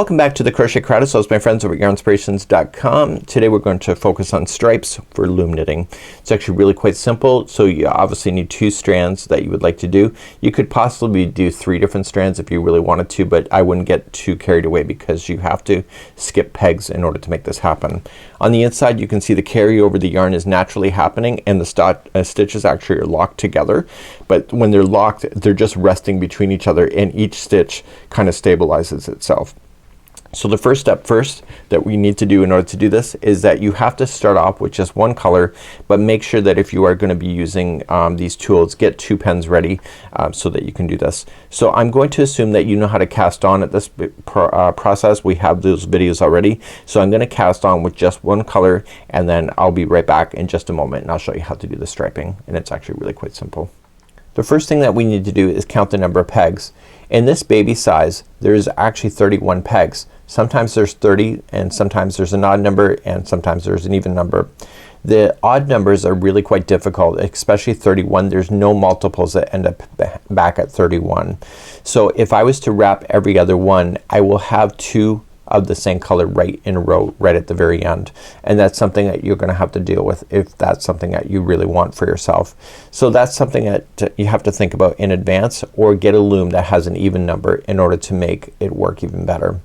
Welcome back to the Crochet Crowd. So it's my friends over at yarnspirations.com. Today we're going to focus on stripes for loom knitting. It's actually really quite simple. So you obviously need 2 strands that you would like to do. You could possibly do 3 different strands if you really wanted to, but I wouldn't get too carried away because you have to skip pegs in order to make this happen. On the inside you can see the carry over the yarn is naturally happening and the stitches actually are locked together, but when they're locked they're just resting between each other and each stitch kind of stabilizes itself. So the first step that we need to do in order to do this is that you have to start off with just one color, but make sure that if you are going to be using these tools, get 2 pens ready so that you can do this. So I'm going to assume that you know how to cast on at this process. We have those videos already. So I'm going to cast on with just one color and then I'll be right back in just a moment and I'll show you how to do the striping, and it's actually really quite simple. The first thing that we need to do is count the number of pegs. In this baby size there's actually 31 pegs. Sometimes there's 30 and sometimes there's an odd number and sometimes there's an even number. The odd numbers are really quite difficult, especially 31. There's no multiples that end up back at 31. So if I was to wrap every other one, I will have 2 of the same color right in a row right at the very end, and that's something that you're gonna have to deal with if that's something that you really want for yourself. So that's something that you have to think about in advance, or get a loom that has an even number in order to make it work even better.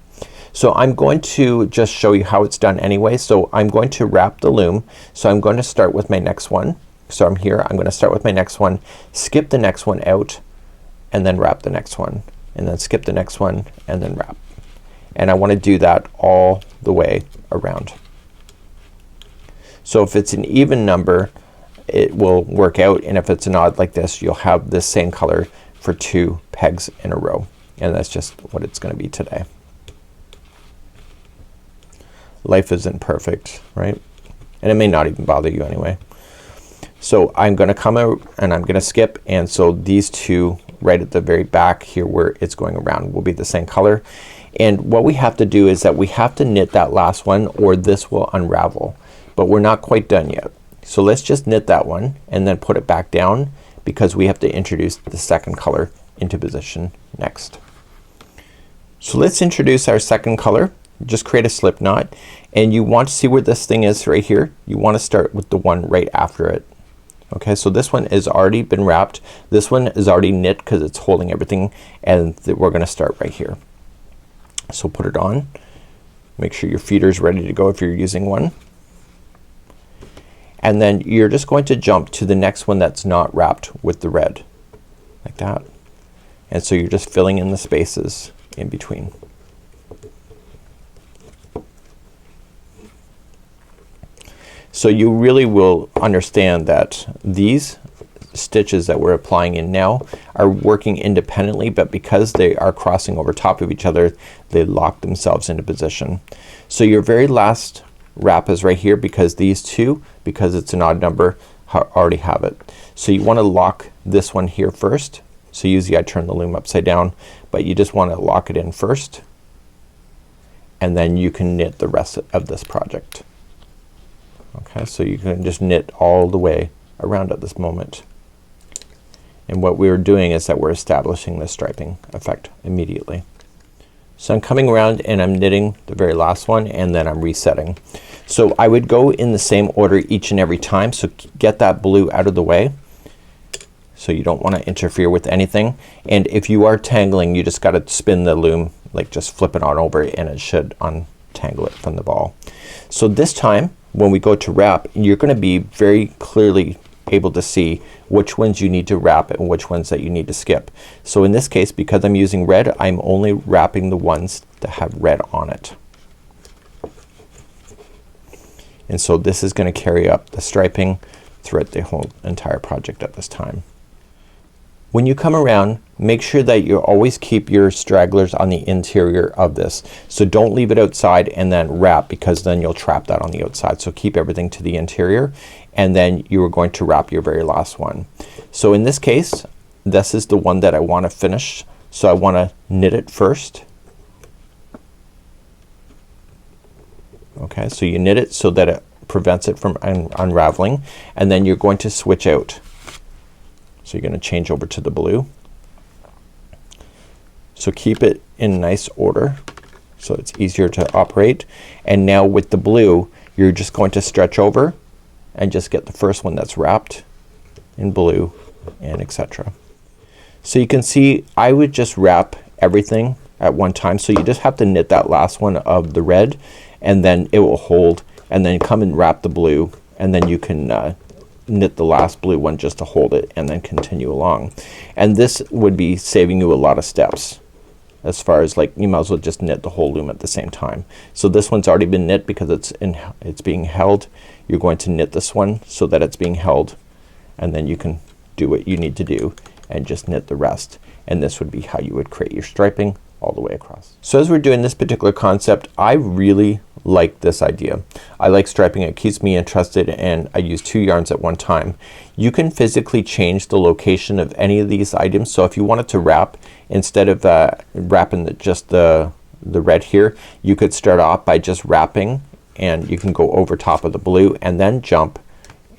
So I'm going to just show you how it's done anyway. So I'm going to wrap the loom. So I'm going to start with my next one. So I'm here, I'm gonna start with my next one, skip the next one out and then wrap the next one, and then skip the next one and then wrap. And I want to do that all the way around. So if it's an even number it will work out, and if it's an odd like this you'll have the same color for 2 pegs in a row, and that's just what it's gonna be today. Life isn't perfect, right? And it may not even bother you anyway. So I'm gonna come out and I'm gonna skip, and so these 2 right at the very back here where it's going around will be the same color. And what we have to do is that we have to knit that last one or this will unravel, but we're not quite done yet. So let's just knit that one and then put it back down because we have to introduce the second color into position next. So let's introduce our second color. Just create a slip knot, and you want to see where this thing is right here. You want to start with the one right after it. Okay, so this one is already been wrapped. This one is already knit because it's holding everything, and we're gonna start right here. So put it on. Make sure your feeder is ready to go if you're using one. And then you're just going to jump to the next one that's not wrapped with the red. Like that. And so you're just filling in the spaces in between. So you really will understand that these stitches that we're applying in now are working independently, but because they are crossing over top of each other they lock themselves into position. So your very last wrap is right here because these 2, because it's an odd number, already have it. So you want to lock this one here first. So usually I turn the loom upside down, but you just want to lock it in first, and then you can knit the rest of this project. Okay, so you can just knit all the way around at this moment. And what we're doing is that we're establishing the striping effect immediately. So I'm coming around and I'm knitting the very last one, and then I'm resetting. So I would go in the same order each and every time. So get that blue out of the way. So you don't want to interfere with anything. And if you are tangling, you just gotta spin the loom, like just flip it on over and it should untangle it from the ball. So this time when we go to wrap, you're gonna be very clearly able to see which ones you need to wrap and which ones that you need to skip. So in this case, because I'm using red, I'm only wrapping the ones that have red on it. And so this is gonna carry up the striping throughout the whole entire project at this time. When you come around, make sure that you always keep your stragglers on the interior of this. So don't leave it outside and then wrap, because then you'll trap that on the outside. So keep everything to the interior, and then you are going to wrap your very last one. So in this case, this is the one that I want to finish. So I want to knit it first. Okay, so you knit it so that it prevents it from unraveling, and then you're going to switch out. So you're gonna change over to the blue. So keep it in nice order. so it's easier to operate. And now with the blue you're just going to stretch over and just get the first one that's wrapped in blue, and etc. So you can see I would just wrap everything at one time, so you just have to knit that last one of the red and then it will hold, and then come and wrap the blue, and then you can knit the last blue one just to hold it and then continue along. And this would be saving you a lot of steps, as far as like you might as well just knit the whole loom at the same time. So this one's already been knit because it's being held. You're going to knit this one so that it's being held, and then you can do what you need to do and just knit the rest. And this would be how you would create your striping all the way across. So as we're doing this particular concept, I really like this idea. I like striping. It keeps me interested, and I use 2 yarns at one time. You can physically change the location of any of these items. So if you wanted to wrap, instead of wrapping just the red here, you could start off by just wrapping, and you can go over top of the blue and then jump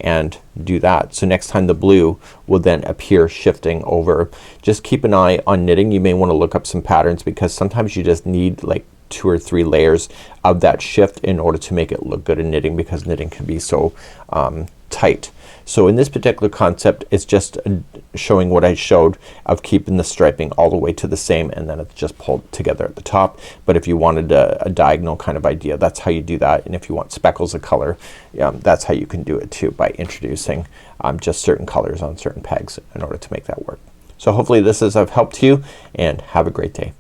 and do that. So next time the blue will then appear shifting over. Just keep an eye on knitting. You may want to look up some patterns, because sometimes you just need like 2 or 3 layers of that shift in order to make it look good in knitting, because knitting can be so tight. So in this particular concept it's just showing what I showed of keeping the striping all the way to the same, and then it's just pulled together at the top. But if you wanted a diagonal kind of idea, that's how you do that. And if you want speckles of color, that's how you can do it too, by introducing just certain colors on certain pegs in order to make that work. So hopefully this has helped you, and have a great day.